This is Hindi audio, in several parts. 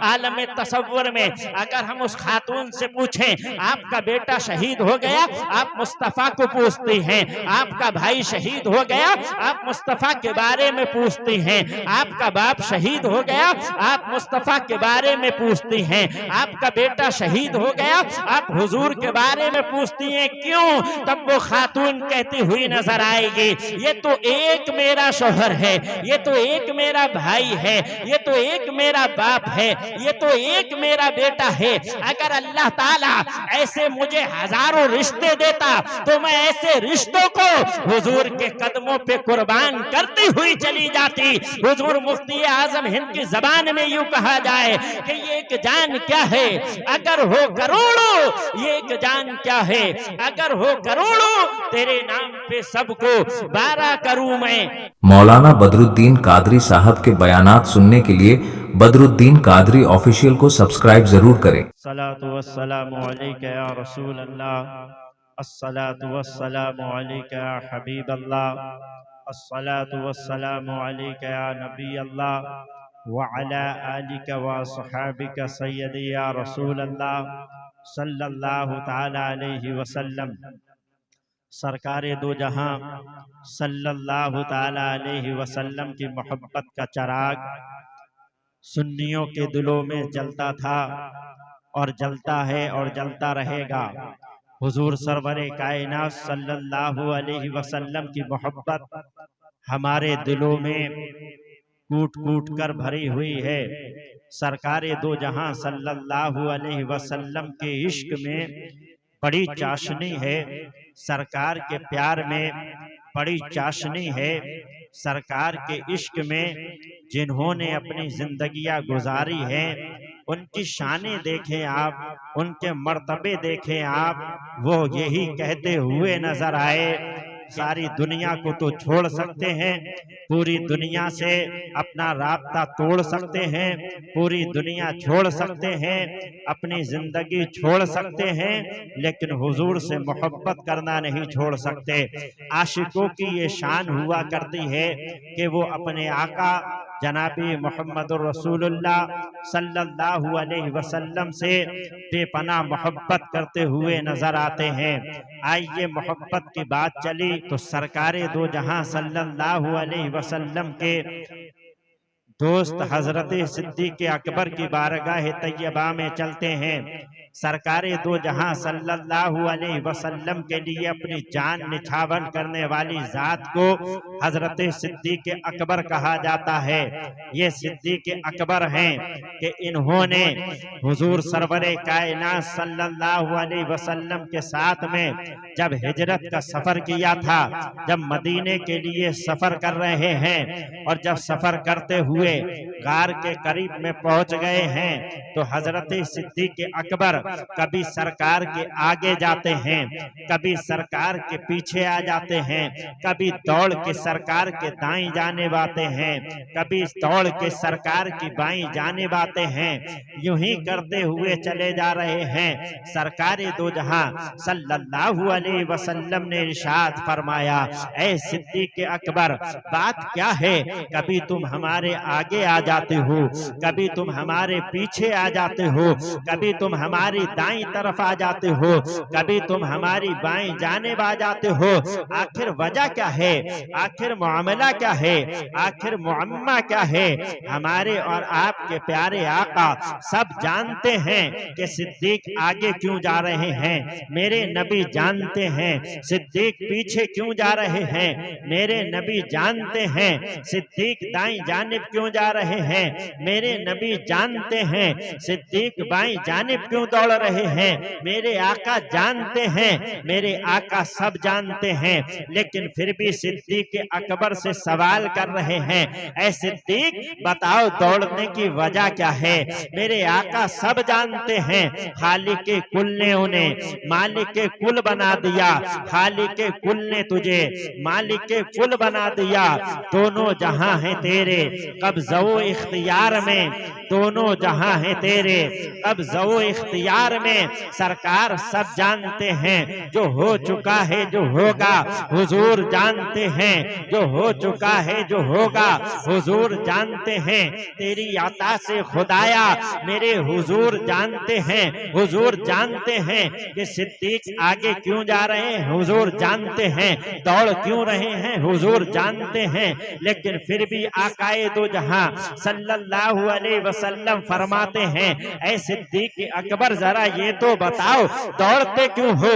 आलम तसव्वुर में अगर हम उस खातून से पूछें आपका बेटा शहीद हो गया, आप मुस्तफा को पूछती हैं, आपका भाई शहीद हो गया, आप मुस्तफा के बारे में पूछती हैं, आपका बाप शहीद हो गया, आप मुस्तफा के बारे में पूछती हैं, आपका बेटा शहीद हो गया, आप हुजूर के बारे में पूछती हैं, क्यों? तब वो खातून कहती हुई नजर आएगी, ये तो एक मेरा शोहर है, ये तो एक मेरा भाई है, ये तो एक मेरा बाप है, ये तो एक मेरा बेटा है। अगर अल्लाह ताला ऐसे मुझे हजारों रिश्ते देता तो मैं ऐसे रिश्तों को हुजूर के कदमों पे कुर्बान करती हुई चली जाती। हुजूर मुफ्ती आजम हिंद की जबान में यूं कहा जाए कि ये एक जान क्या है अगर हो करोड़ों, ये एक जान क्या है अगर हो करोड़ों, तेरे नाम पे सबको 12 करूं मैं। मौलाना बदरुद्दीन कादरी साहब के बयानात सुनने के लिए बदरुद्दीन कादरी ऑफिशियल को सब्सक्राइब जरूर करें। अस्सलातु वस्सलामु अलैका या रसूल अल्लाह, अस्सलातु वस्सलामु अलैका या हबीब अल्लाह, अस्सलातु वस्सलामु अलैका या नबी अल्लाह व अला आलिका व सहाबिका सय्यदी या रसूल अल्लाह सल्लल्लाहु तआला अलैहि वसल्लम। सरकार दो जहां सल्लल्लाहु तआला अलैहि वसल्लम की मोहब्बत का चराग सुन्नियों के दिलों में जलता था और जलता है और जलता रहेगा। हुजूर सरवरे कायनात सल्लल्लाहु अलैहि वसल्लम की मोहब्बत हमारे दिलों में कूट कूट कर भरी हुई है। सरकार दो जहां सल्लल्लाहु अलैहि वसल्लम के इश्क में बड़ी चाशनी है, सरकार के प्यार में बड़ी चाशनी है। सरकार के इश्क में जिन्होंने अपनी जिंदगियां गुजारी हैं उनकी शानें देखें आप, उनके मर्तबे देखें आप, वो यही कहते हुए नजर आए, सारी दुनिया को तो छोड़ सकते हैं, पूरी दुनिया से अपना राब्ता तोड़ सकते हैं, पूरी दुनिया छोड़ सकते हैं, अपनी जिंदगी छोड़ सकते हैं, लेकिन हुजूर से मोहब्बत करना नहीं छोड़ सकते। आशिकों की ये शान हुआ करती है कि वो अपने आका जनाबी मोहम्मदुर रसूलुल्लाह सल्लल्लाहु अलैहि वसल्लम से बेपनाह मोहब्बत करते हुए नजर आते हैं। आइए मोहब्बत की बात चली तो सरकारे दो जहां सल्लल्लाहु अलैहि वसल्लम के दोस्त हजरत सिद्दीक अकबर की बारगाह तैयबा में चलते हैं। सरकारे दो जहां सल्लल्लाहु अलैहि वसल्लम के लिए अपनी जान निछावर करने वाली जात को हजरत सिद्दीक अकबर कहा जाता है। ये सिद्दीक अकबर हैं कि इन्होंने हुजूर सरवरे कायनात सल्लल्लाहु अलैहि वसल्लम के साथ में जब हिजरत का सफर किया था, जब मदीने के लिए सफर कर रहे हैं और जब सफर करते हुए गार के करीब में पहुंच गए हैं तो हजरत सिद्दीक अकबर कभी सरकार के आगे जाते हैं, कभी सरकार के पीछे आ जाते हैं, कभी दौड़ के सरकार के दाएं जाने बाते हैं, कभी दौड़ के सरकार की बाएं जाने बाते हैं। यूं ही करते हुए चले जा रहे हैं। सरकार दो जहां सल्लल्लाहु अलैहि वसल्लम ने इरशाद फरमाया, ऐ सिद्दीक अकबर, बात क्या है? कभी तुम हमारे आगे आ जाते हो, कभी तुम हमारे पीछे आ जाते हो, कभी तुम हमारी दाईं तरफ आ जाते हो, कभी तुम हमारी बाएं जानिब आ जाते हो। आखिर वजह क्या है? आखिर मामला क्या है? आखिर मुअम्मा क्या है? हमारे और आपके प्यारे आका सब जानते हैं कि सिद्दीक आगे क्यों जा रहे हैं, मेरे नबी जानते हैं सिद्दीक पीछे क्यों जा रहे हैं, मेरे नबी जानते हैं सिद्दीक दाईं जानिब क्यों जा रहे हैं, मेरे नबी जानते हैं सिद्दीक बाईं जानिब क्यों दौड़ रहे हैं, मेरे आका जानते हैं, मेरे आका सब जानते हैं। लेकिन फिर भी सिद्दीक अकबर से सवाल कर रहे हैं, ऐ सिद्दीक बताओ दौड़ने की वजह क्या है? मेरे आका सब जानते हैं, खालिक कुल ने उन्हें मालिक कुल बना दिया, खालिक कुल ने तुझे मालिक कुल बना दिया। दोनों जहां हैं तेरे कब्ज़ो इख्तियार में, दोनों जहां हैं तेरे कब्ज़ो इख्तियार दरमियान में सरकार सब जानते हैं जो हो चुका है जो होगा, हुजूर जानते हैं जो हो चुका है जो होगा, हुजूर जानते हैं तेरी अता से खुदाया मेरे हुजूर जानते हैं, हुजूर जानते हैं कि सिद्दीक आगे क्यों जा रहे हैं, हुजूर जानते हैं दौड़ क्यों रहे हैं, हुजूर जानते हैं। लेकिन फिर भी आकाए दो जहां सल्लल्लाहु अलैहि वसल्लम फरमाते हैं, ऐ सिद्दीक अकबर जरा ये तो बताओ दौड़ते क्यों हो,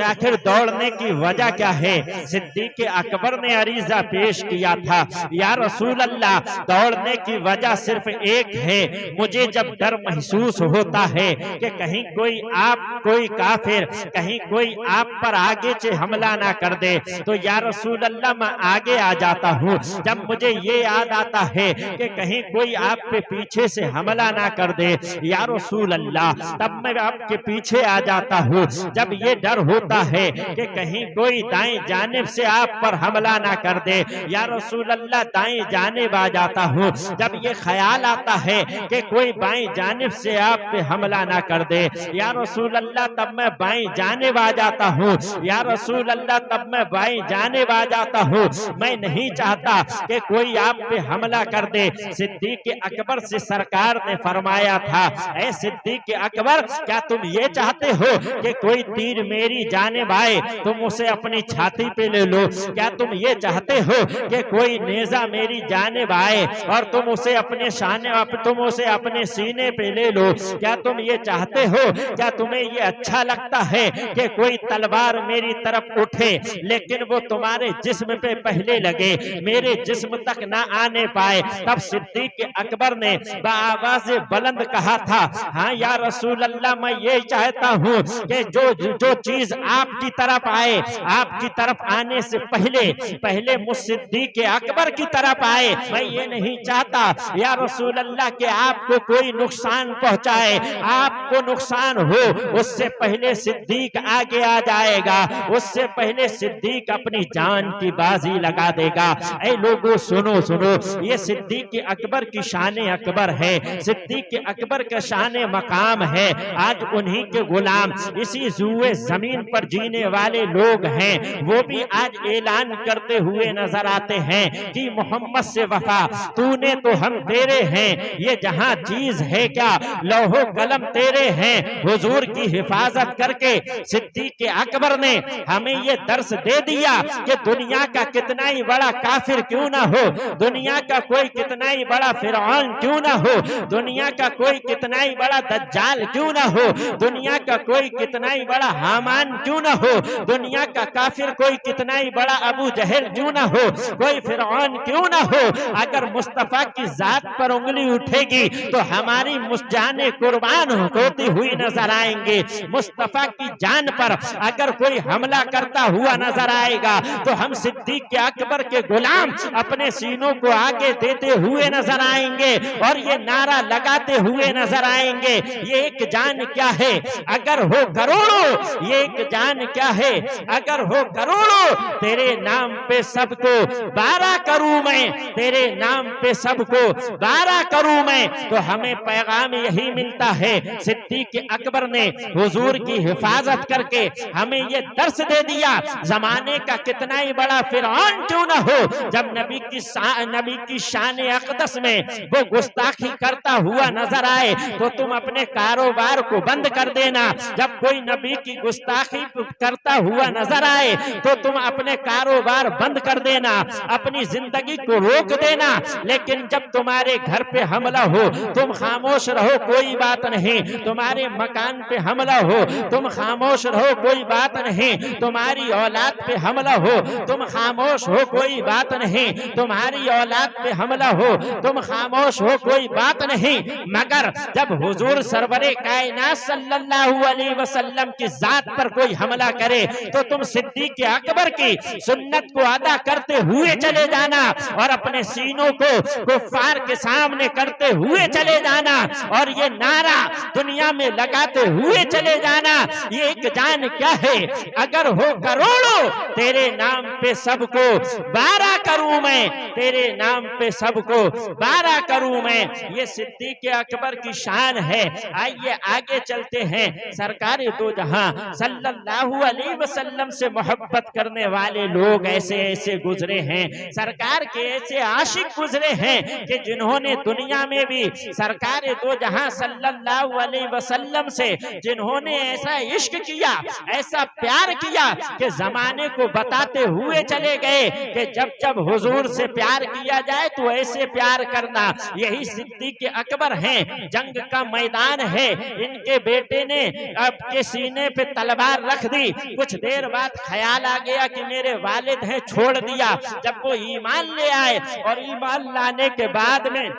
आखिर दौड़ने की वजह क्या है। सिद्दीक अकबर ने अरीजा पेश किया था, या रसूल अल्लाह दौड़ने की वजह सिर्फ एक है, मुझे जब डर महसूस होता है कि कहीं कोई काफिर कहीं कोई आप पर आगे से हमला ना कर दे, तो या रसूल अल्लाह मैं आगे आ जाता हूँ। जब मुझे ये याद आता है कि कहीं कोई आप पे पीछे से हमला ना कर दे या रसूल अल्लाह, तब मैं आपके पीछे आ जाता हूँ। जब ये डर होता है कि कहीं कोई दाएं जानिब से आप पर हमला ना कर दे या रसूल अल्लाह, दाएं जानिब आ जाता हूँ। जब ये ख्याल आता है कि कोई बाएं जानिब से आप पे हमला ना कर दे या रसूल अल्लाह, तब मैं बाएं जानिब आ जाता हूँ या रसूल अल्लाह, तब मैं बाएं जानिब आ जाता हूँ। मैं नहीं चाहता कि कोई आप पे हमला कर दे। सिद्दीक अकबर से सरकार ने फरमाया था, ऐ सिद्दीक अकबर क्या तुम ये चाहते हो कि कोई तीर मेरी जानिब आए तुम उसे अपनी छाती पे ले लो, क्या तुम ये चाहते हो कि कोई नेजा मेरी जानिब आए और तुम उसे अपने सीने पे ले लो, क्या तुम ये चाहते हो, क्या तुम्हें ये अच्छा लगता है कि कोई तलवार मेरी तरफ उठे लेकिन वो तुम्हारे जिस्म पे पहले लगे, मेरे जिस्म तक ना आने पाए। तब सिद्दीक अकबर ने आवाज बुलंद कहा था, हाँ या रसूल अल्लाह, मैं ये चाहता हूँ कि जो चीज आपकी तरफ आए, आपकी तरफ आने से पहले मुझ सिद्दीक अकबर की तरफ आए। मैं ये नहीं चाहता या रसूल अल्लाह के आपको कोई नुकसान पहुंचाए, आपको नुकसान हो उससे पहले सिद्दीक आगे आ जाएगा, उससे पहले सिद्दीक अपनी जान की बाजी लगा देगा। ऐ लोगों सुनो सुनो, ये सिद्दीक अकबर की शान अकबर है, सिद्दीक अकबर का शान मकाम है। आज उन्हीं के गुलाम इसी जुए जमीन पर जीने वाले लोग हैं, वो भी आज ऐलान करते हुए नजर आते हैं कि मोहम्मद से वफा तूने तो हम तेरे हैं, ये जहां चीज है क्या लौहो कलम तेरे हैं। हुजूर की हिफाजत करके सिद्दीक अकबर ने हमें ये दर्स दे दिया कि दुनिया का कितना ही बड़ा काफिर क्यों ना हो, दुनिया का कोई कितना ही बड़ा फिरौन क्यों ना हो, दुनिया का कोई कितना ही बड़ा दज्जाल क्यों ना हो, दुनिया का कोई कितना ही बड़ा हामान क्यों ना हो, दुनिया का काफिर कोई कितना ही बड़ा अबू जहल क्यों ना हो, कोई फिरौन क्यों ना हो, अगर मुस्तफा की जात पर उंगली उठेगी तो हमारी जाने कुर्बान होती हुई नजर आएंगे। मुस्तफा की जान पर अगर कोई हमला करता हुआ नजर आएगा तो हम सिद्दीक अकबर के गुलाम अपने सीनों को आगे देते हुए नजर आएंगे और ये नारा लगाते हुए नजर आएंगे, ये एक जान क्या है अगर हो करोड़ों, ये एक जान क्या है अगर हो करोड़ों, तेरे नाम पे सबको 12 करूं मैं, तेरे नाम पे सबको 12 करूं मैं। तो हमें पैगाम यही मिलता है, सिद्दीक अकबर ने हुजूर की हिफाजत करके हमें ये दर्स दे दिया, जमाने का कितना ही बड़ा फिरौन क्यों ना हो, जब नबी की शान अक़दस में वो गुस्ताखी करता हुआ नजर आए तो तुम अपने कारोबार को बंद कर देना। जब कोई नबी की गुस्ताखी करता हुआ नजर आए तो तुम अपने कारोबार बंद कर देना, अपनी जिंदगी को रोक देना। लेकिन जब तुम्हारे घर पे हमला हो तुम खामोश रहो, कोई बात नहीं, तुम्हारे मकान पे हमला हो तुम खामोश रहो, कोई बात नहीं, तुम्हारी औलाद पे हमला हो तुम खामोश हो, कोई बात नहीं, तुम्हारी औलाद पे हमला हो तुम खामोश हो, कोई बात नहीं। मगर जब हुजूर सरवरे कायनात सल्लल्लाहु अलैहि वसल्लम की जात पर कोई हमला करे तो तुम सिद्दीक अकबर की सुन्नत को अदा करते हुए चले जाना और अपने सीनों को कुफ्फार के सामने करते हुए चले जाना और ये नारा दुनिया में लगाते हुए चले जाना। ये एक जान क्या है अगर हो करोड़ों, तेरे नाम पे सबको 12 करूं मैं, तेरे नाम पे सबको 12 करूं मैं। ये सिद्दीक अकबर की शान है। आइए आगे चलते हैं। सरकार दो जहां सल्लल्लाहु अलैहि वसल्लम से मोहब्बत करने वाले लोग ऐसे ऐसे गुजरे हैं, सरकार के ऐसे आशिक गुजरे हैं कि जिन्होंने दुनिया में भी सरकार दो जहां सल्लल्लाहु अलैहि वसल्लम से जिन्होंने ऐसा इश्क किया, ऐसा प्यार किया कि जमाने को बताते हुए चले गए कि जब जब हुजूर से प्यार किया जाए तो ऐसे प्यार करना। यही सिद्दीक़ अकबर हैं, जंग का मैदान है, इनके बेटे ने आपके सीने पे तलवार रख दी। कुछ देर बाद ख्याल आ गया कि मेरे वालिद हैं, छोड़ दिया। जब वो ईमान ले आए और ईमान लाने के बाद में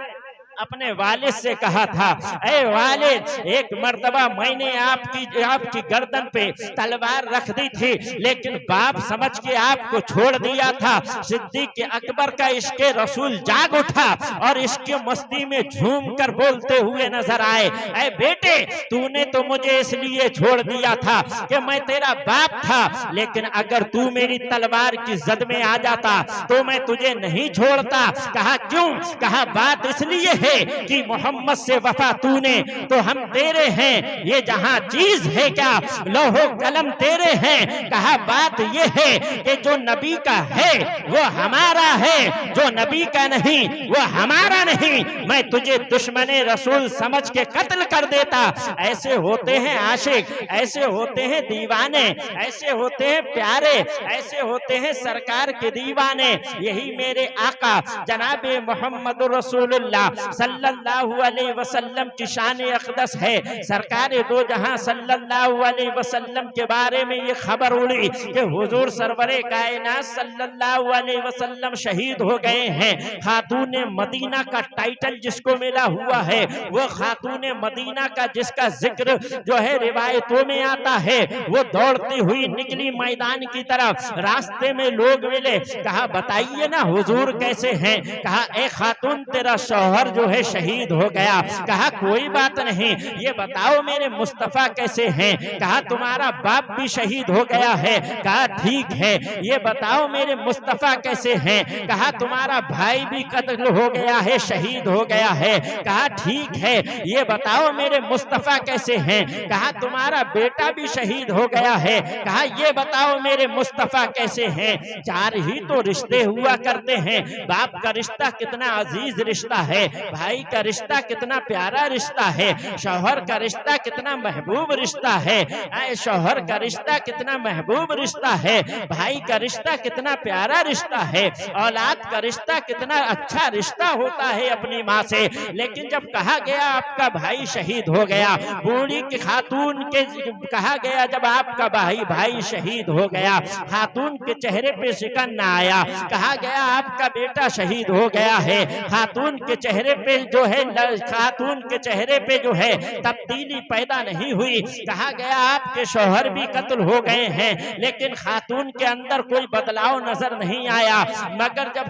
अपने वालिद से कहा था, ऐ वालिद, एक मर्तबा मैंने आपकी गर्दन पे तलवार रख दी थी, लेकिन बाप समझ के आपको छोड़ दिया था। सिद्दीक़ अकबर का इश्क़े रसूल जाग उठा और इसके मस्ती में झूम कर बोलते हुए नजर आए, ऐ बेटे, तूने तो मुझे इसलिए छोड़ दिया था कि मैं तेरा बाप था, लेकिन अगर तू मेरी तलवार की जद में आ जाता तो मैं तुझे नहीं छोड़ता। कहा क्यों? कहा बात इसलिए कि मोहम्मद से वफा तूने तो हम तेरे हैं, ये जहां चीज है क्या लोहो कलम तेरे हैं। कहा बात ये है कि जो नबी का है वो हमारा है, जो नबी का नहीं वो हमारा नहीं। मैं तुझे दुश्मने रसूल समझ के कत्ल कर देता। ऐसे होते हैं आशिक, ऐसे होते हैं दीवाने, ऐसे होते हैं प्यारे, ऐसे होते हैं सरकार के दीवाने। यही मेरे आका जनाबे मोहम्मद रसूलुल्लाह सल्लल्लाहु अलैहि वसल्लम की शान अक़दस है। सरकार दो जहां सल्लल्लाहु अलैहि वसल्लम के बारे में ये खबर उड़ी कि हुजूर सरवरे कायनात सल्लल्लाहु अलैहि वसल्लम शहीद हो गए हैं। खातूने मदीना का टाइटल जिसको मिला हुआ है, वो खातूने मदीना का जिसका जिक्र जो है रिवायतों में आता है, वो दौड़ती हुई निकली मैदान की तरफ। रास्ते में लोग मिले, कहा बताइए ना हुजूर कैसे हैं। कहा ए खातून, तेरा शौहर जो है शहीद हो गया। कहा कोई बात नहीं, ये बताओ मेरे मुस्तफा कैसे हैं। कहा तुम्हारा बाप भी शहीद हो गया है। कहा ठीक है, ये बताओ मेरे मुस्तफा कैसे हैं। कहा तुम्हारा भाई भी कत्ल हो गया है, शहीद हो गया है। कहा ठीक है, ये बताओ मेरे मुस्तफा कैसे हैं। कहा तुम्हारा बेटा भी शहीद हो गया है। कहा ये बताओ मेरे मुस्तफा कैसे हैं। चार ही तो रिश्ते हुआ करते हैं। बाप का रिश्ता कितना अजीज रिश्ता है, भाई का रिश्ता कितना प्यारा रिश्ता है, शौहर का रिश्ता कितना महबूब रिश्ता है। शौहर का रिश्ता कितना महबूब रिश्ता है, भाई का रिश्ता कितना प्यारा रिश्ता है, औलाद का रिश्ता कितना अच्छा रिश्ता होता है अपनी माँ से। लेकिन जब कहा गया आपका भाई शहीद हो गया, बूढ़ी की खातून के कहा गया जब आपका भाई शहीद हो गया, खातून के चेहरे पे शिकन न आया। कहा गया आपका बेटा शहीद हो गया है, खातून के चेहरे पे जो है, खातून के चेहरे पे जो है तब्दीली पैदा नहीं हुई। कहा गया आपके शौहर भी कत्ल हो गए हैं, लेकिन खातून के अंदर कोई बदलाव नजर नहीं आया। मगर जब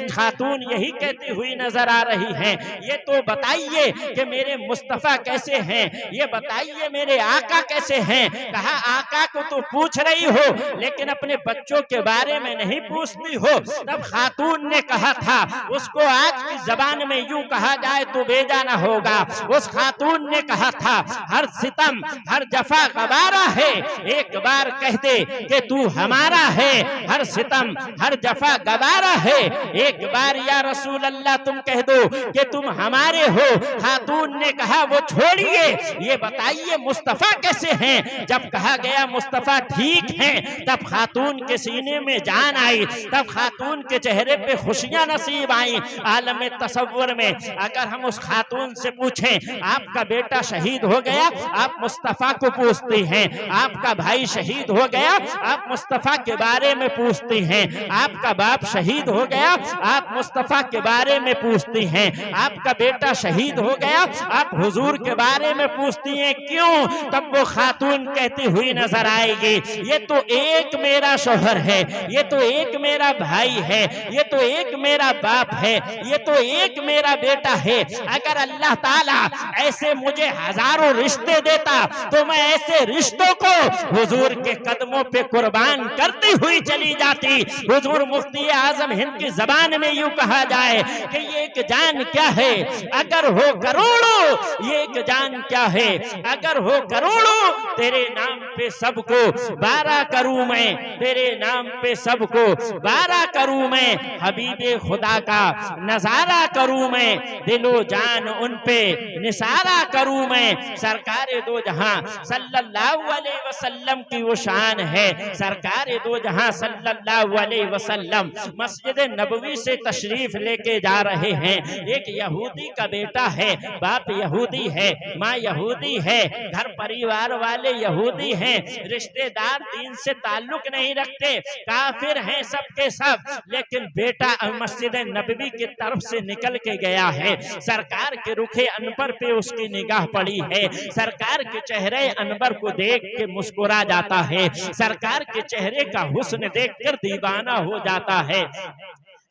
खातून यही कहती हुई नजर आ रही हैं, ये तो बताइए कि मेरे मुस्तफा कैसे हैं, ये बताइए मेरे आका कैसे हैं। कहा आका को तो पूछ रही हो, लेकिन अपने बच्चों के बारे में नहीं पूछती हो। तब खातून ने कहा था, उसको आज की जबान में यूं कहा जाए तो बेजाना होगा, उस खातून ने कहा था, हर सितम हर जफा गवारा है, एक बार कह दे कि तू हमारा है। हर सितम हर जफा गवारा है, एक बार या रसूल अल्लाह तुम कह दो कि तुम हमारे हो। खातून ने कहा वो छोड़िए, ये बताइए मुस्तफा कैसे हैं। जब कहा गया मुस्तफा ठीक हैं, तब खातून के सीने में जान आई, तब खातून के चेहरे पे खुशियां नसीब आई। आलम तसव्वुर में अगर हम उस खातून से पूछें आपका बेटा शहीद हो गया, आप मुस्तफा को पूछती हैं। आपका भाई शहीद हो गया, आप मुस्तफा के बारे में पूछती हैं। आपका बाप शहीद हो गया, आप मुस्तफा के बारे में पूछती हैं। आपका बेटा शहीद हो गया, आप हुजूर के बारे में पूछती हैं। क्यों? तब वो खातून कहती हुई नजर आएगी, ये तो एक मेरा शौहर है, ये तो एक मेरा भाई है, ये तो एक मेरा बाप है, ये तो एक एक मेरा बेटा है, अगर अल्लाह ताला ऐसे मुझे हजारों रिश्ते देता तो मैं ऐसे रिश्तों को हुजूर के कदमों पे कुर्बान करती हुई चली जाती। हुजूर मुफ्ती आजम हिंद की जबान में यूं कहा जाए कि ये एक जान क्या है अगर हो करोड़ों, ये एक जान क्या है अगर हो करोड़ों, तेरे नाम पे सबको 12 करूं मैं, तेरे नाम पे सबको 12 करूं मैं, हबीबे खुदा का नजारा करूं मैं, दिलो जान उन पे निसारा करूं मैं। सरकारे दो जहां सल्लल्लाहु अलैहि वसल्लम की वो शान है, सरकारे दो जहां सल्लल्लाहु अलैहि वसल्लम मस्जिद नबवी से तशरीफ लेके जा रहे हैं। एक यहूदी का बेटा है, बाप यहूदी है, माँ यहूदी है, घर परिवार वाले यहूदी हैं, रिश्तेदार दीन से ताल्लुक नहीं रखते, काफिर हैं सबके सब, लेकिन बेटा मस्जिद नबवी की तरफ से निकल के गया है। सरकार के रुखे अनवर पे उसकी निगाह पड़ी है, सरकार के चेहरे अनवर को देख के मुस्कुरा जाता है, सरकार के चेहरे का हुस्न देखकर दीवाना हो जाता है,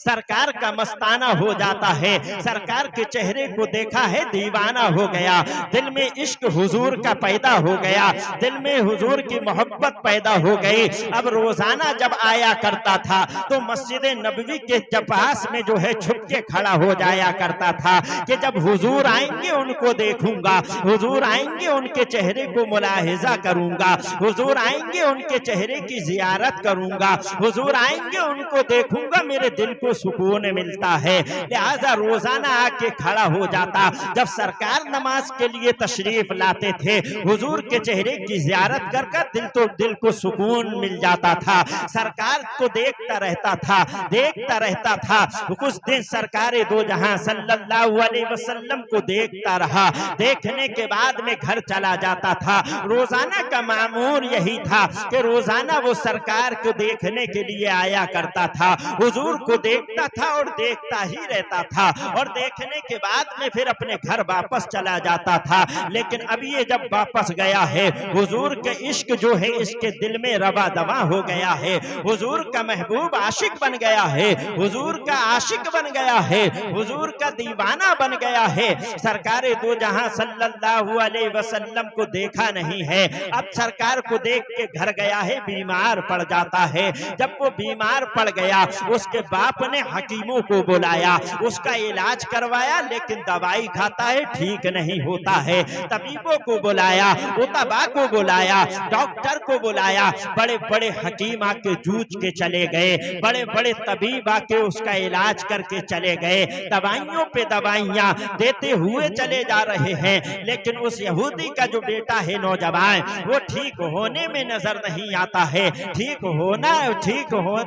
सरकार का मस्ताना हो जाता है, सरकार के चेहरे को देखा है दीवाना हो गया, दिल में इश्क हुजूर का पैदा हो गया, दिल में हुजूर की मोहब्बत पैदा हो गई। अब रोजाना जब आया करता था तो मस्जिद नबवी के जब पास में जो है छुप के खड़ा हो जाया करता था कि जब हुजूर आएंगे उनको देखूंगा, हुजूर आएंगे उनके चेहरे को मुलाहिजा करूंगा, हुजूर आएंगे उनके चेहरे की जियारत करूंगा, हुजूर आएंगे उनको देखूंगा, मेरे दिल को सुकून मिलता है। लिहाजा रोजाना आके खड़ा हो जाता। जब सरकार नमाज के लिए तशरीफ लाते थे, हुजूर के चेहरे की जियारत कर कर दिल को सुकून मिल जाता था। सरकार को देखता रहता था, देखता रहता था। कुछ दिन सरकार दो जहां सल्लल्लाहु अलैहि वसल्लम को देखता रहा, देखने के बाद में घर चला जाता था। रोजाना का मामूल यही था कि रोजाना वो सरकार को देखने के लिए आया करता था, हुजूर को देखता था और देखता ही रहता था, और देखने के बाद में फिर अपने घर वापस चला जाता था। लेकिन अब ये जब वापस गया है, हुजूर के इश्क जो है इसके दिल में रवा दवा हो गया है, हुजूर का महबूब आशिक बन गया है, हुजूर का आशिक बन गया है, हुजूर का दीवाना बन गया है। सरकार दो जहां सल्लल्लाहु अलैहि वसल्लम को देखा नहीं है, अब सरकार को देख के घर गया है, बीमार पड़ जाता है। जब वो बीमार पड़ गया, उसके बाप ने हकीमों को बुलाया, उसका इलाज करवाया, लेकिन दवाई खाता है ठीक नहीं होता है। तबीबों को बुलाया, उतबा को बुलाया, डॉक्टर को बुलाया, बड़े बड़े हकीम आके जूझ के चले गए, बड़े बड़े तबीब आके उसका इलाज करके चले गए, दवाइयों पे दवाइयां देते हुए चले जा रहे हैं। लेकिन उस यहूदी का जो बेटा है नौजवान, वो ठीक होने में नजर नहीं आता है, ठीक हो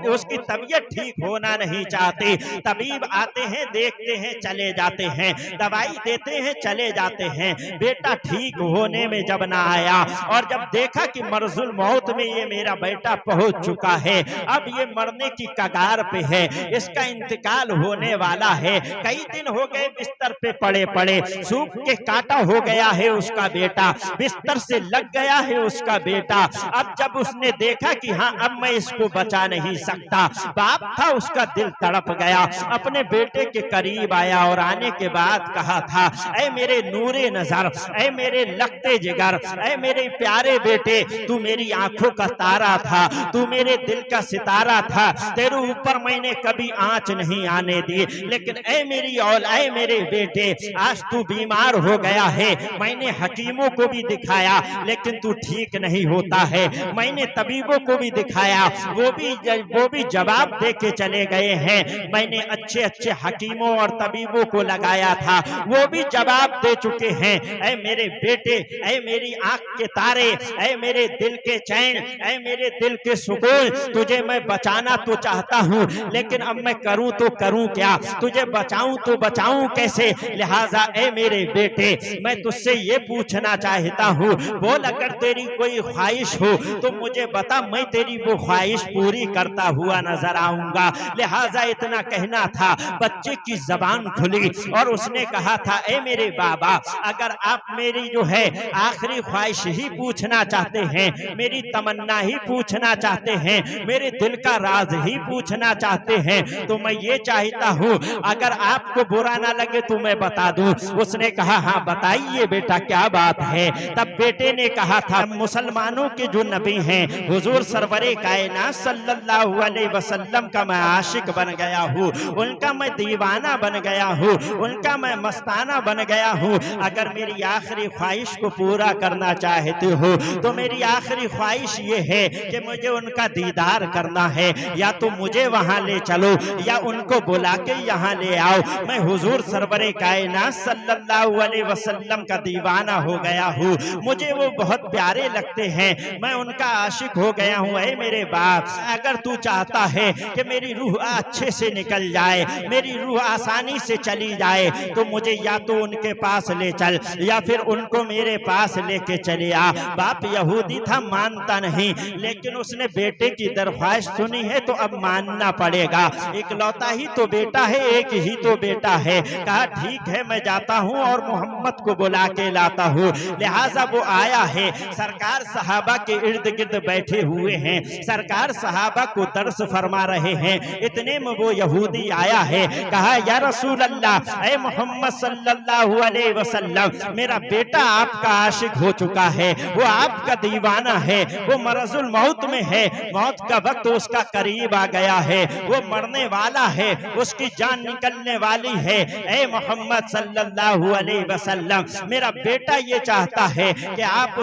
उसकी तबीयत ठीक होना नहीं चाहती। तबीब आते हैं, देखते हैं, चले जाते हैं, दवाई देते हैं, चले जाते हैं। बेटा ठीक होने में जब ना आया और जब देखा कि मर्जुल मौत में ये मेरा बेटा पहुंच चुका है, अब ये मरने की कगार पे है, इसका इंतकाल होने वाला है, कई दिन हो गए बिस्तर पे पड़े पड़े, सूख के काटा हो गया है उसका बेटा, बिस्तर से लग गया है उसका बेटा। अब जब उसने देखा कि हाँ अब मैं इसको बचा नहीं सकता, बाप था उसका दिल तड़प गया, अपने बेटे के करीब आया और आने के बाद कहा था, ऐ मेरे नूरे नजर, ऐ मेरे लगते जिगर, ऐ मेरे प्यारे बेटे, तू मेरी आंखों का तारा था, तू मेरे दिल का सितारा था, तेरे ऊपर मैंने कभी आंच नहीं आने दी, लेकिन ऐ मेरी औलाद, ऐ मेरे बेटे, आज तू बीमार हो गया है, मैंने हकीमों को भी दिखाया लेकिन तू ठीक नहीं होता है, मैंने तबीबों को भी दिखाया, वो भी जवाब दे के चले गए हैं, मैंने अच्छे अच्छे हकीमों और तबीबों को लगाया था, वो भी जवाब दे चुके हैं। ऐ मेरे बेटे, ऐ मेरी आंख के तारे, ऐ मेरे दिल के चैन, ऐ मेरे दिल के सुकून, तुझे मैं बचाना तो चाहता हूँ, लेकिन अब मैं करूँ तो करूँ क्या, तुझे बचाऊं तो बचाऊं कैसे। लिहाजा ऐ मेरे बेटे, मैं तुझसे ये पूछना चाहता हूँ, बोल अगर तेरी कोई ख्वाहिश हो तो मुझे बता, मैं तेरी वो ख्वाहिश पूरी करता हुआ नजर आऊंगा। लिहाजा लिहाजा इतना कहना था। बच्चे की जबान खुली और उसने कहा था, ए मेरे बाबा, अगर आप मेरी जो है आखिरी ख्वाहिश ही पूछना चाहते हैं, मेरी तमन्ना ही पूछना चाहते हैं, मेरे दिल का राज ही पूछना चाहते हैं, तो मैं ये चाहता हूँ अगर आपको बुरा ना लगे तो मैं बता दूं। उसने कहा, हाँ बताइए बेटा क्या बात है। तब बेटे ने कहा था, मुसलमानों के जो नबी हैं हुजूर सरवरे कायनात सल्लल्लाहु अलैहि वसल्लम का मैं आशिक बन गया हूँ, उनका मैं दीवाना बन गया हूँ, उनका मैं मस्ताना बन गया हूँ। अगर मेरी आखिरी ख्वाहिश को पूरा करना चाहते हो तो मेरी आखिरी ख्वाहिश ये है कि मुझे उनका दीदार करना है, या तो मुझे वहां ले चलो या उनको बुला के यहाँ ले आओ। मैं हुजूर सरवरे कायनात सल्लल्लाहु अलैहि वसल्लम का दीवाना हो गया हूँ, मुझे वो बहुत प्यारे लगते हैं, मैं उनका आशिक हो गया हूँ। ऐ मेरे बाप, अगर तू चाहता है कि मेरी रूह अच्छे से निकल जाए, मेरी रूह आसानी से चली जाए, तो मुझे या तो उनके पास ले चल या फिर उनको मेरे पास लेके चले आ। बाप यहूदी था, मानता नहीं, लेकिन उसने बेटे की दरख्वास्त सुनी है तो अब मानना पड़ेगा। इकलौता ही तो बेटा है, एक ही तो बेटा है। कहा ठीक है, मैं जाता हूँ और मोहम्मद को बुला के लाता हूँ। लिहाजा वो आया है, सरकार सहाबा के इर्द गिर्द बैठे हुए हैं, सरकार सहाबा को दर्स फरमा रहे हैं। इतने में वो यहूदी आया है, कहा, या रसूल अल्लाह, ऐ मोहम्मद सल्लल्लाहु अलैहि वसल्लम, मेरा बेटा आपका आशिक हो चुका है, वो आपका दीवाना है, वो मरजुल मौत में है, मौत का वक्त उसका करीब आ गया है, वो मरने वाला है, उसकी जान निकलने वाली है। ऐ मोहम्मद सल्लल्लाहु अलैहि वसल्लम, मेरा बेटा ये चाहता है कि आप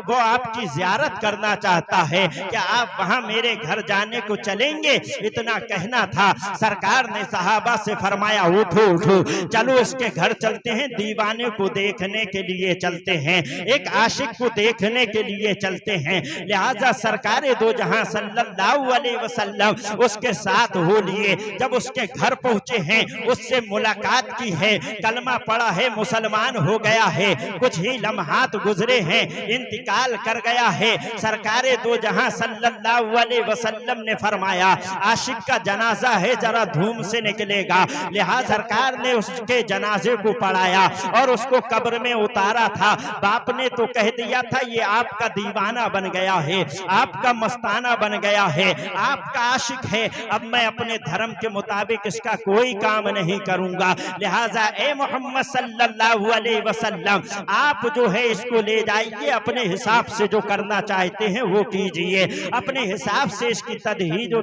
वो आपकी जियारत करना चाहता है, क्या आप वहां मेरे घर जाने को चलेंगे? इतना कहना था। सरकार ने सहाबा से फरमाया, उठो उठो, चलो उसके घर चलते हैं, दीवाने को देखने के लिए चलते हैं, एक आशिक को देखने के लिए चलते हैं। लिहाजा सरकारे दो जहां सल्लल्लाहु अलैहि वसल्लम उसके साथ हो लिए। जब उसके घर पहुंचे हैं, उससे मुलाकात की है, कलमा पड़ा है, मुसलमान हो गया है, कुछ ही लम्हात गुजरे हैं, इंतकाल कर गया है। सरकारे दो जहां सल्लल्लाहु अलैहि वसल्लम ने फरमाया, आशिक का जनाजा है, जरा धूम से निकलेगा। लिहाजा सरकार ने उसके जनाजे को पढ़ाया और उसको कब्र में उतारा था। बाप ने तो कह दिया था, ये आपका दीवाना बन गया है, आपका मस्ताना बन गया है, आपका आशिक है, अब मैं अपने धर्म के मुताबिक इसका कोई काम नहीं करूंगा। लिहाजा ए मोहम्मद सल्लल्लाहु अलैहि वसल्लम, आप जो है इसको ले जाइए, अपने हिसाब से जो करना चाहते हैं वो कीजिए, अपने हिसाब से इसकी तदहीज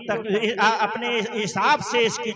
अपने हिसाब से इसकी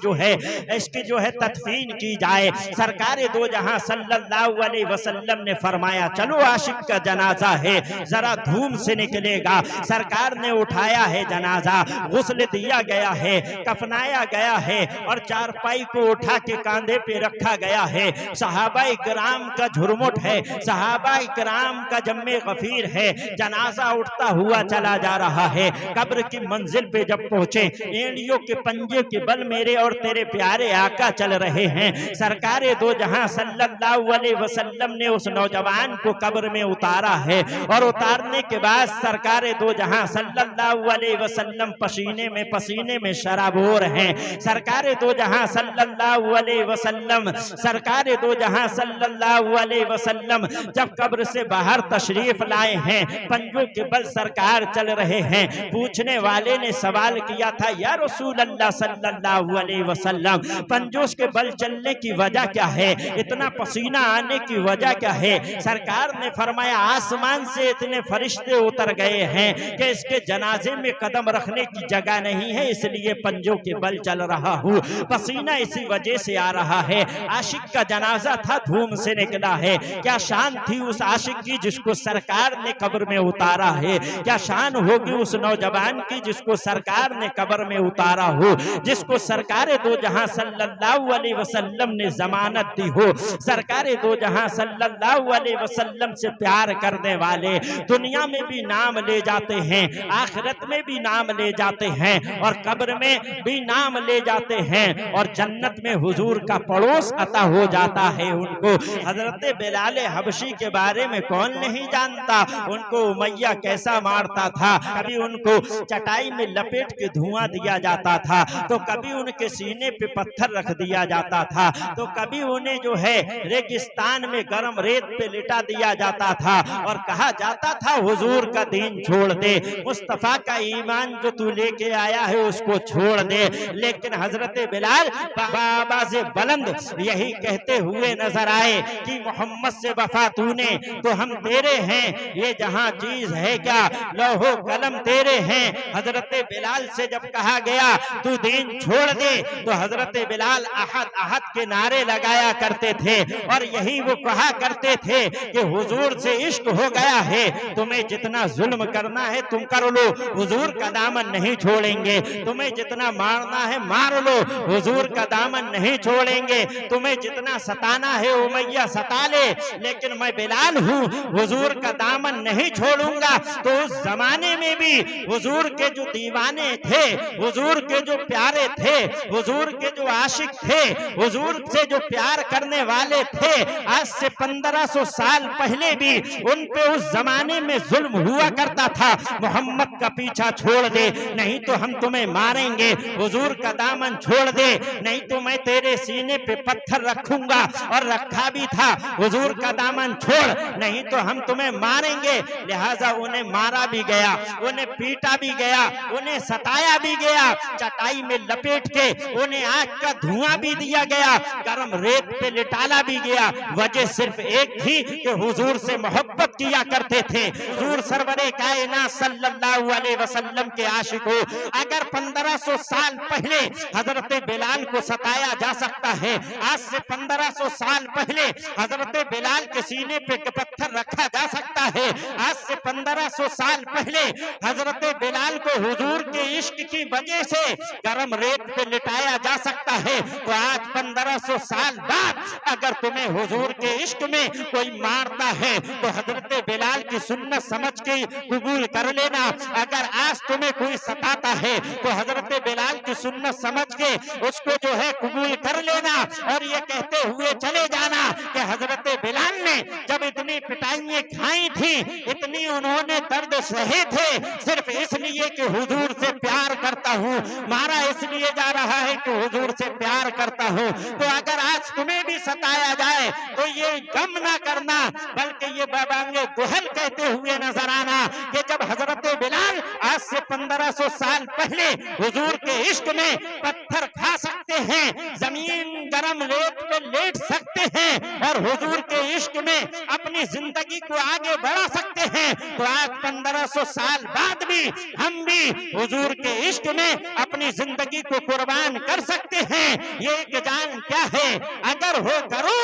जो है तदफीन की जाए। सरकार दो जहां सल्लल्लाहु अलैहि वसल्लम ने फरमाया, चलो आशिक का जनाजा है, जरा धूम से निकलेगा। सरकार ने उठाया है जनाजा, गुस्ल दिया गया है, कफनाया गया है और चारपाई को उठा के कांधे पे रखा गया है। सहाबाए किराम का झुरमुट है, सहाबाए किराम का जम्मे गफीर है। जनाजा उठता हुआ चला जा रहा है। कब्र की मंजिल पे जब पहुंचे, एड़ियों के पंजे के बल मेरे और तेरे प्यारे आका चल रहे हैं। सरकारे दो जहां सल्लल्लाहु अलैहि वसल्लम ने उस नौजवान को कब्र में उतारा है और उतारने के बाद सरकारे दो जहां सल्लल्लाहु अलैहि वसल्लम पसीने में शराबोर हैं। सरकारे दो जहां सल्लल्लाहु अलैहि वसल्लम, सरकारे दो जहां सल्लल्लाहु अलैहि वसल्लम जब कब्र से बाहर तशरीफ लाए हैं, पंजों के बल सरकार चल रहे हैं। पूछने वाले ने सवाल किया था, या रसूल अल्लाह सल्लल्लाहु अलैहि वसल्लम, पंजों के बल चलने की वजह क्या है, इतना पसीना आने की वजह क्या है? सरकार ने फरमाया, आसमान से इतने फरिश्ते उतर गए हैं कि इसके जनाजे में कदम रखने की जगह नहीं है, इसलिए पंजों के बल चल रहा हूँ, पसीना इसी वजह से आ रहा है। आशिक का जनाजा था, धूम से निकला है। क्या शान थी उस आशिक की जिसको सरकार ने कब्र में उतारा है? क्या शान होगी उस नौजवान की जिसको सरकार ने कब्र में उतारा हो, जिसको सरकार दो जहां सल्लल्लाहु अलैहि वसल्लम ने जमानत दी हो। सरकार दो जहां सल्लल्लाहु अलैहि वसल्लम से प्यार करने वाले दुनिया में भी नाम ले जाते हैं, आखिरत में भी नाम ले जाते हैं और कब्र में भी नाम ले जाते हैं और जन्नत में हुजूर का पड़ोस अता हो जाता है उनको। हजरत बिलाल हबशी के बारे में कौन नहीं जानता, उनको उमैया कैसा मारता था। कभी उनको चटाई में लपेट के धुआं दिया जाता था तो तो कभी उनके सीने पे पत्थर रख दिया जाता था, तो कभी उन्हें जो है रेगिस्तान में गर्म रेत पे लिटा दिया जाता था और कहा जाता था हुजूर का दीन छोड़ दे, मुस्तफा का ईमान जो तू लेके आया है उसको छोड़ दे। लेकिन हजरत बिलाल बाबा से बुलंद यही कहते हुए नजर आए कि मोहम्मद से वफा तूने तो हम तेरे हैं, ये जहां चीज है क्या लौहो कलम तेरे हैं। हजरत बिलाल से जब कहा गया तू दीन छोड़ दे तो हजरत बिलाल अहद अहद के नारे लगाया करते थे और यही वो कहा करते थे कि हुजूर से इश्क हो गया है, तुम्हें जितना जुल्म करना है तुम कर लो, हुजूर का दामन नहीं छोड़ेंगे, तुम्हें जितना मारना है मार लो, हुजूर का दामन नहीं छोड़ेंगे, तुम्हें जितना सताना है उमैया सता ले, लेकिन मैं बिलाल हूँ, हुजूर का दामन नहीं छोड़ूंगा। तो उस जमाने में भी हुजूर के जो दीवाने थे, हुजूर के जो प्यारे थे, हुजूर के जो आशिक थे, हुजूर से जो प्यार करने वाले थे, आज से 1500 साल पहले भी उन पे उस जमाने में जुल्म हुआ करता था। मोहम्मद का पीछा छोड़ दे नहीं तो हम तुम्हें मारेंगे, हुजूर का दामन छोड़ दे नहीं तो मैं तेरे सीने पे पत्थर रखूंगा, और रखा भी था, हुजूर का दामन छोड़ नहीं तो हम तुम्हें मारेंगे। लिहाजा उन्हें मारा भी गया, उन्हें पीटा भी गया, उन्हें सताया भी गया, चटाई में लपेट के उन्हें आग का धुआं भी दिया गया, गर्म रेत पे लिटाला भी गया। वजह सिर्फ एक थी कि हुजूर से मोहब्बत किया करते थे, हुजूर सरवरे कायनात सल्लल्लाहु अलैहि वसल्लम के आशिक हो। अगर 1500 साल पहले हजरत बिलाल को सताया जा सकता है, आज से 1500 साल पहले हजरत बिलाल के सीने पे पत्थर रखा जा सकता है, आज से 1500 साल पहले हजरत बिलाल को हुजूर के इश्क की वजह से गर्म रेत पे लिटाया जा सकता है, तो आज 1500 साल बाद अगर तुम्हें हुजूर के इश्क में कोई मारता है तो हजरत बिलाल की सुन्नत समझ के कबूल कर लेना। अगर आज तुम्हें कोई सताता है तो हजरत बिलाल की सुन्नत समझ के उसको जो है कबूल कर लेना, और ये कहते हुए चले जाना कि हजरत बिलाल ने जब इतनी पिटाइयां खाई थी, इतनी उन्होंने दर्द सहे थे, सिर्फ इसलिए कि हुजूर से प्यार करता हूँ, मारा इसलिए जा रहा है कि हुजूर से प्यार करता हूँ। तो अगर आज तुम्हें भी सताया जाए तो ये गम ना करना, बल्कि ये बाबांगे दुहल कहते हुए नजर आना कि जब हजरत बिलाल आज से 1500 साल पहले हुजूर के इश्क में पत्थर खा सकते हैं, जमीन गरम रेत पे लेट सकते हैं और हुजूर के इश्क में अपनी जिंदगी को आगे बढ़ा सकते हैं, तो आज 1500 साल बाद भी हम भी हुजूर के इश्क में अपनी जिंदगी को कुर्बान कर सकते हैं। ये एक जान क्या है, अगर हो करो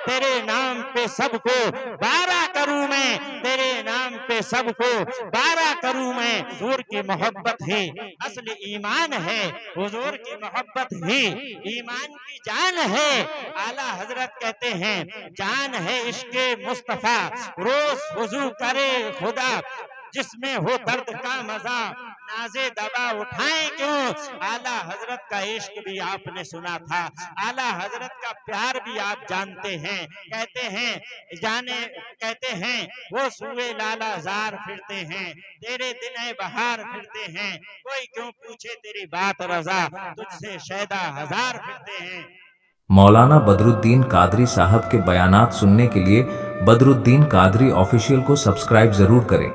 तेरे नाम पे सबको 12 करूं मैं, तेरे नाम पे सबको 12 करूं मैं। हुजूर की मोहब्बत ही असल ईमान है, हुजूर की मोहब्बत ही ईमान की जान है। आला हजरत कहते हैं जान है इश्के मुस्तफा, रोज वुजू करे खुदा, जिसमें हो दर्द का मजा नाजे दबा उठाएं क्यों। आला हजरत का इश्क भी आपने सुना था, आला हजरत का प्यार भी आप जानते हैं। कहते हैं वो सुए लाला जार फिरते हैं, तेरे दिन बहार फिरते हैं, कोई क्यों पूछे तेरी बात रजा, तुझसे शैदा हजार फिरते हैं। मौलाना बदरुद्दीन कादरी साहब के बयानात सुनने के लिए बदरुद्दीन कादरी ऑफिशियल को सब्सक्राइब जरूर करें।